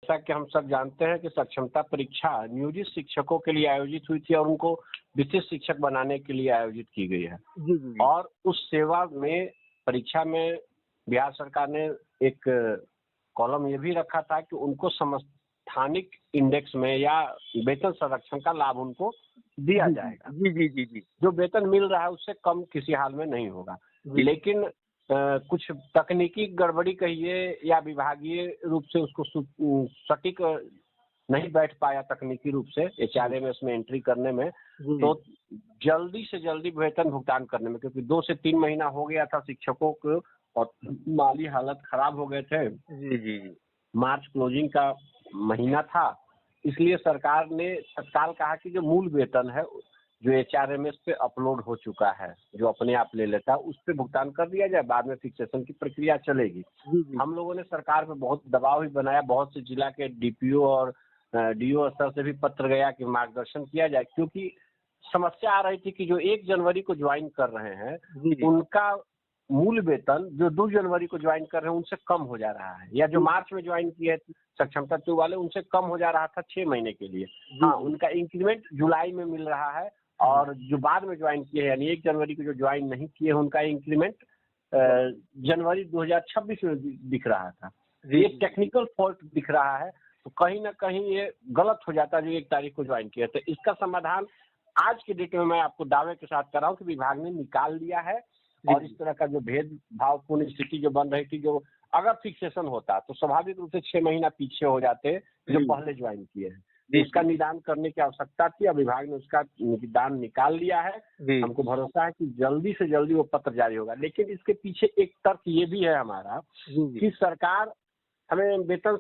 जैसा कि हम सब जानते हैं कि सक्षमता परीक्षा नियोजित शिक्षकों के लिए आयोजित हुई थी और उनको विशिष्ट शिक्षक बनाने के लिए आयोजित की गई है। जी, जी, जी। और उस सेवा में परीक्षा में बिहार सरकार ने एक कॉलम ये भी रखा था कि उनको समस्थानिक इंडेक्स में या वेतन संरक्षण का लाभ उनको दिया जी, जाएगा। जी, जी, जी, जी। जो वेतन मिल रहा है उससे कम किसी हाल में नहीं होगा। जी। लेकिन कुछ तकनीकी गड़बड़ी कहिए या विभागीय रूप से उसको सटीक नहीं बैठ पाया तकनीकी रूप से एचआरएमएस में एंट्री करने में, जी, तो जल्दी से जल्दी वेतन भुगतान करने में, क्योंकि 2 से 3 महीना हो गया था शिक्षकों को और माली हालत खराब हो गए थे। जी, जी, जी। मार्च क्लोजिंग का महीना था, इसलिए सरकार ने तत्काल कहा कि जो मूल वेतन है जो एचआरएमएस पे अपलोड हो चुका है, जो अपने आप ले लेता है, उस पे भुगतान कर दिया जाए, बाद में फिक्सेशन की प्रक्रिया चलेगी। जी, जी। हम लोगों ने सरकार पे बहुत दबाव भी बनाया, बहुत से जिला के डीपीओ और डीओ स्तर से भी पत्र गया कि मार्गदर्शन किया जाए, क्योंकि समस्या आ रही थी कि जो 1 जनवरी को ज्वाइन कर रहे हैं, जी, जी। उनका मूल वेतन जो 2 जनवरी को ज्वाइन कर रहे हैं उनसे कम हो जा रहा है, या जो मार्च में ज्वाइन किए सक्षमता 2 वाले उनसे कम हो जा रहा था 6 महीने के लिए। हाँ, जी। उनका इंक्रीमेंट जुलाई में मिल रहा है और जो बाद में ज्वाइन किए हैं यानी 1 जनवरी को जो ज्वाइन नहीं किए हैं उनका इंक्रीमेंट जनवरी 2026 में दिख रहा था। जी, ये जी। टेक्निकल फॉल्ट दिख रहा है, तो कहीं न कहीं ये गलत हो जाता है जो 1 तारीख को ज्वाइन किया। तो इसका समाधान आज की डेट में मैं आपको दावे के साथ कर रहा हूँ कि विभाग ने निकाल लिया है। जी, और इस तरह का जो भेदभावपूर्ण स्थिति जो बन रही थी, जो अगर फिक्सेशन होता तो स्वाभाविक रूप से 6 महीना पीछे हो जाते जो जी। पहले ज्वाइन किए हैं। जी, उसका जी। निदान करने की आवश्यकता थी और विभाग ने उसका निदान निकाल लिया है। जी। हमको भरोसा है कि जल्दी से जल्दी वो पत्र जारी होगा। लेकिन इसके पीछे एक तर्क ये भी है हमारा जी, जी। कि सरकार हमें वेतन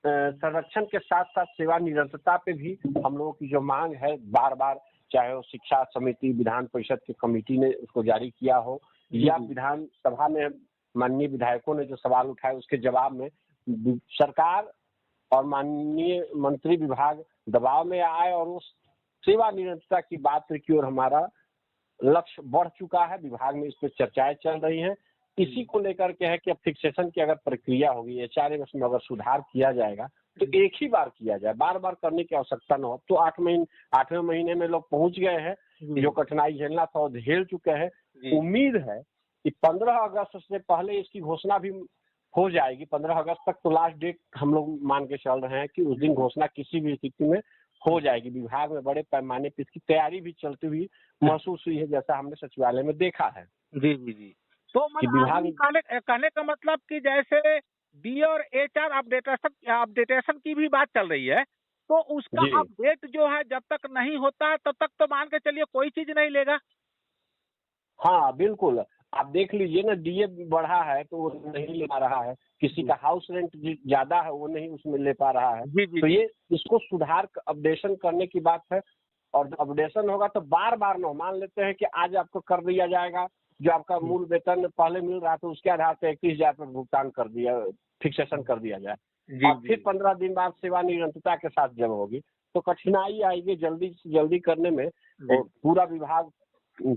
संरक्षण के साथ-साथ सेवा निरंतरता पे भी हम लोगों की जो मांग है बार-बार, चाहे वो शिक्षा समिति, विधान परिषद की कमेटी ने उसको जारी किया हो या विधानसभा में माननीय विधायकों ने जो सवाल उठाए उसके जवाब में सरकार और माननीय मंत्री विभाग दबाव में आए और उस सेवा निरंतरता की बात की ओर हमारा लक्ष्य बढ़ चुका है। विभाग में इस पर चर्चाएं चल रही हैं। इसी को लेकर के है कि अब फिक्सेशन की अगर प्रक्रिया होगी, एचआरएमएस में अगर सुधार किया जाएगा तो एक ही बार किया जाए, बार-बार करने की आवश्यकता न हो। तो 8वें महीने में लोग पहुंच गए हैं, जो कठिनाई झेलना था वो झेल चुके हैं। उम्मीद है कि 15 अगस्त से पहले इसकी घोषणा भी हो जाएगी। 15 अगस्त तक तो लास्ट डेट हम लोग मान के चल रहे हैं कि उस दिन घोषणा किसी भी स्थिति में हो जाएगी। विभाग में बड़े पैमाने पर इसकी तैयारी भी चलती हुई महसूस हुई है, जैसा हमने सचिवालय में देखा है। जी, जी, जी। तो कि विभाग कहने का मतलब कि जैसे डी और एचआर अपडेटेशन की भी बात चल रही है, तो उसका जी, अपडेट जो है जब तक नहीं होता है तब तक तो मान के चलिए कोई चीज नहीं लेगा। हाँ, बिल्कुल। आप देख लीजिए ना, डीए बढ़ा है तो वो नहीं ले पा रहा है, किसी का हाउस रेंट ज़्यादा है वो नहीं उसमें ले पा रहा है। जी, जी, तो जी। ये इसको सुधार अपडेशन करने की बात है और अपडेशन होगा तो बार-बार न मान लेते हैं कि आज आपको कर दिया जाएगा, जो आपका मूल वेतन पहले मिल रहा था उसके आधार पे 31,000 पर भुगतान कर दिया, फिक्सेशन कर दिया जाए। जी, और जी। फिर 15 दिन बाद सेवा निरंतरता के साथ जब होगी, तो कठिनाई आएगी जल्दी से जल्दी करने में और पूरा विभाग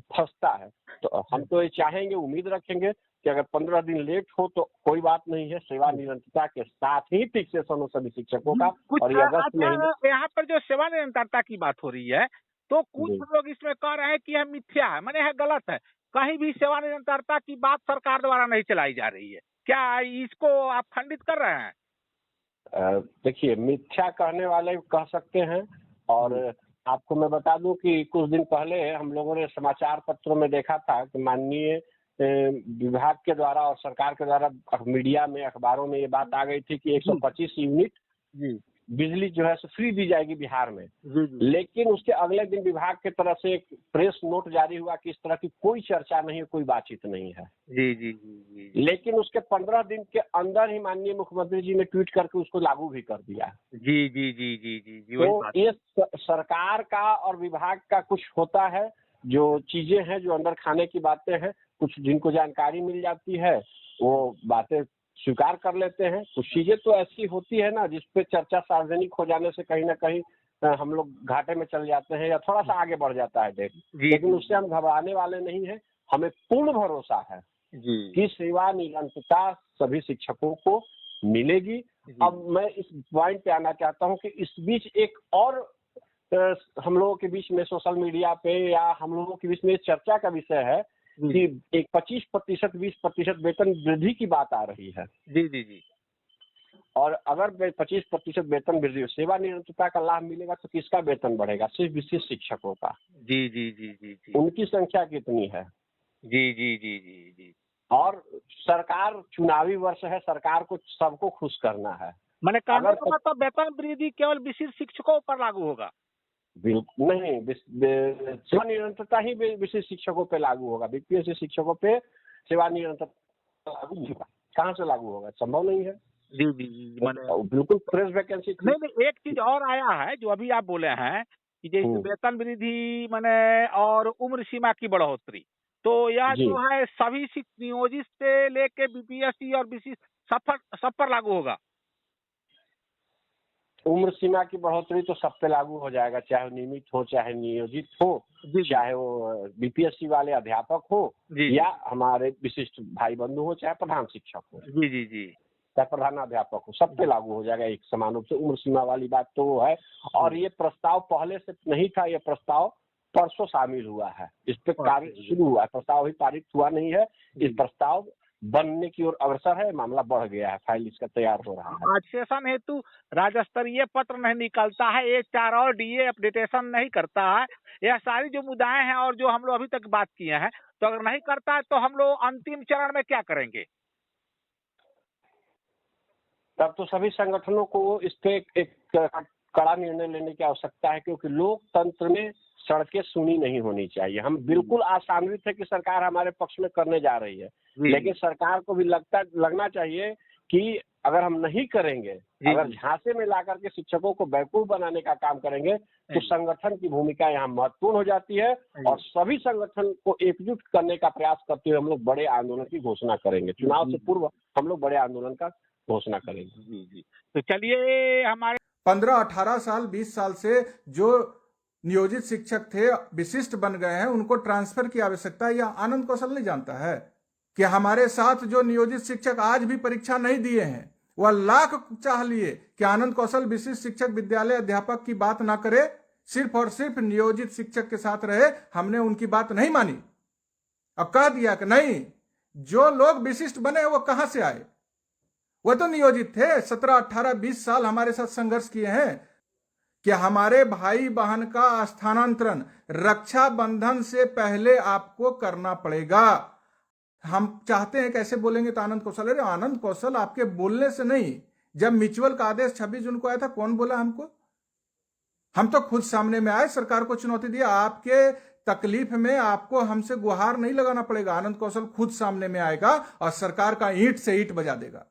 फंसता है। तो हम तो ये चाहेंगे, उम्मीद रखेंगे कि अगर 15 दिन लेट हो तो कोई बात नहीं है, सेवा निरंतरता के साथ ही फिक्सेशन हो सभी शिक्षकों का। कुछ और ये अगस्त महीने अच्छा यहाँ पर जो सेवा निरंतरता की बात हो रही है, तो कुछ जी। लोग इसमें कह रहे हैं कि यह मिथ्या है, माने यह गलत है। कहीं भी सेवा निरंतरता की बात सरकार द्वारा नहीं चलाई जा रही है। क्या इसको आप खंडित कर रहे हैं? देखिए, मिथ्या कहने वाले कह सकते हैं और आपको मैं बता दूं कि कुछ दिन पहले हम लोगों ने समाचार पत्रों में देखा था कि माननीय विभाग के द्वारा और सरकार के द्वारा मीडिया में, अखबारों में ये बात आ गई थी कि 125 यूनिट बिजली जो है फ्री दी जाएगी बिहार में। लेकिन उसके अगले दिन विभाग की तरफ से एक प्रेस नोट जारी हुआ कि इस तरह की कोई चर्चा नहीं है, कोई बातचीत नहीं है। जी, जी, जी, जी। लेकिन उसके 15 दिन के अंदर ही माननीय मुख्यमंत्री जी ने ट्वीट करके उसको लागू भी कर दिया। जी, जी, जी, जी, जी, जी, वही तो बात। ये सरकार का और विभाग का कुछ होता है, जो चीजें हैं, जो अंदर खाने की बातें हैं, कुछ जिनको जानकारी मिल जाती है वो बातें स्वीकार कर लेते हैं। कुछ चीजें तो ऐसी होती है ना जिसपे चर्चा सार्वजनिक हो जाने से कहीं ना कहीं हम लोग घाटे में चल जाते हैं या थोड़ा सा आगे बढ़ जाता है देश। लेकिन उससे हम घबराने वाले नहीं हैं। हमें पूर्ण भरोसा है जी। कि सेवा निरंतरता सभी शिक्षकों को मिलेगी। अब मैं इस पॉइंट पे आना चाहता हूं कि इस बीच एक और हम लोगों के बीच में सोशल मीडिया पे या हम लोगों के बीच में चर्चा का विषय है कि एक 25% 20% वेतन वृद्धि की बात आ रही है। जी जी जी। और अगर 25% वेतन वृद्धि, सेवा निरंतरता का लाभ मिलेगा तो किसका वेतन बढ़ेगा? सिर्फ विशिष्ट शिक्षकों का। जी जी जी जी जी। उनकी संख्या कितनी है? जी जी जी जी जी। और सरकार, चुनावी वर्ष है, सरकार को सबको खुश करना है। मैंने कहने अगर का मतलब वेतन वृद्धि केवल विशिष्ट शिक्षकों पर लागू होगा? बिल्कुल नहीं, सेवा निरंतरता ही विशिष्ट शिक्षकों पे लागू होगा। बीपीएससी शिक्षकों पे सेवा निरंतरता लागू नहीं होगा। कहाँ से लागू होगा? संभव नहीं है। जी जी जी। मैंने बिल्कुल फ्रेश वैकेंसी थी। नहीं, एक चीज और आया है जो अभी आप बोले हैं कि जैसे वेतन वृद्धि मैंने और उम्र सीमा की बढ़ोतरी, तो यह जी, जो है सभी नियोजित से लेके बीपीएससी और विशिष्ट सब पर लागू होगा? उम्र सीमा की बढ़ोतरी तो सब पे लागू हो जाएगा, चाहे वो नियमित हो, चाहे नियोजित हो, जी जी चाहे वो बीपीएससी वाले अध्यापक हो जी या हमारे विशिष्ट भाई बंधु हो, चाहे प्रधान शिक्षक हो, जी जी जी। चाहे प्रधानाध्यापक हो, सब पे लागू हो जाएगा एक समान रूप से। उम्र सीमा वाली बात तो वो है। और ये प्रस्ताव पहले से नहीं था, ये प्रस्ताव परसों शामिल हुआ है, इस पे कार्य शुरू हुआ है। प्रस्ताव अभी पारित हुआ नहीं है, इस प्रस्ताव बनने की ओर अग्रसर है, मामला बढ़ गया है, फाइल इसका तैयार हो रहा है। आज सेशन हेतु राज्य स्तरीय पत्र नहीं निकलता है, HR और DA अपडेटेशन नहीं करता है, यह सारी जो मुद्दाएं हैं और जो हम लोग अभी तक बात किए हैं, तो अगर नहीं करता है तो हम लोग अंतिम चरण में क्या करेंगे? तब तो सभी संगठनों को इस पे एक कड़ा निर्णय लेने की आवश्यकता है, क्योंकि लोकतंत्र में सड़कें सुनी नहीं होनी चाहिए। हम बिल्कुल आशान्वित है कि सरकार हमारे पक्ष में करने जा रही है, लेकिन सरकार को भी लगना चाहिए कि अगर हम नहीं करेंगे, अगर झांसे में लाकर के शिक्षकों को बेवकूफ बनाने का काम करेंगे, तो संगठन की भूमिका यहाँ महत्वपूर्ण हो जाती है। और सभी संगठन को एकजुट करने का प्रयास करते हुए हम लोग बड़े आंदोलन की घोषणा करेंगे। चुनाव से पूर्व हम लोग बड़े आंदोलन का घोषणा करेंगे। जी जी। तो चलिए, हमारे 15, 18 साल 20 साल से जो नियोजित शिक्षक थे विशिष्ट बन गए हैं, उनको ट्रांसफर की आवश्यकता है। यह आनंद कौशल नहीं जानता है कि हमारे साथ जो नियोजित शिक्षक आज भी परीक्षा नहीं दिए हैं, वह लाख चाह लिए कि आनंद कौशल विशिष्ट शिक्षक विद्यालय अध्यापक की बात ना करे, सिर्फ और सिर्फ नियोजित शिक्षक के साथ रहे। हमने उनकी बात नहीं मानी और कह दिया कि नहीं, जो लोग विशिष्ट बने वो कहां से आए? वो तो नियोजित थे। 17, 18, 20 साल हमारे साथ संघर्ष किए हैं कि हमारे भाई बहन का स्थानांतरण रक्षाबंधन से पहले आपको करना पड़ेगा। हम चाहते हैं कैसे बोलेंगे तो आनंद कौशल, अरे आनंद कौशल आपके बोलने से नहीं। जब म्यूचुअल का आदेश 26 जून को आया था, कौन बोला हमको? हम तो खुद सामने में आए, सरकार को चुनौती दिया। आपके तकलीफ में आपको हमसे गुहार नहीं लगाना पड़ेगा, आनंद कौशल खुद सामने में आएगा और सरकार का ईंट से ईंट बजा देगा।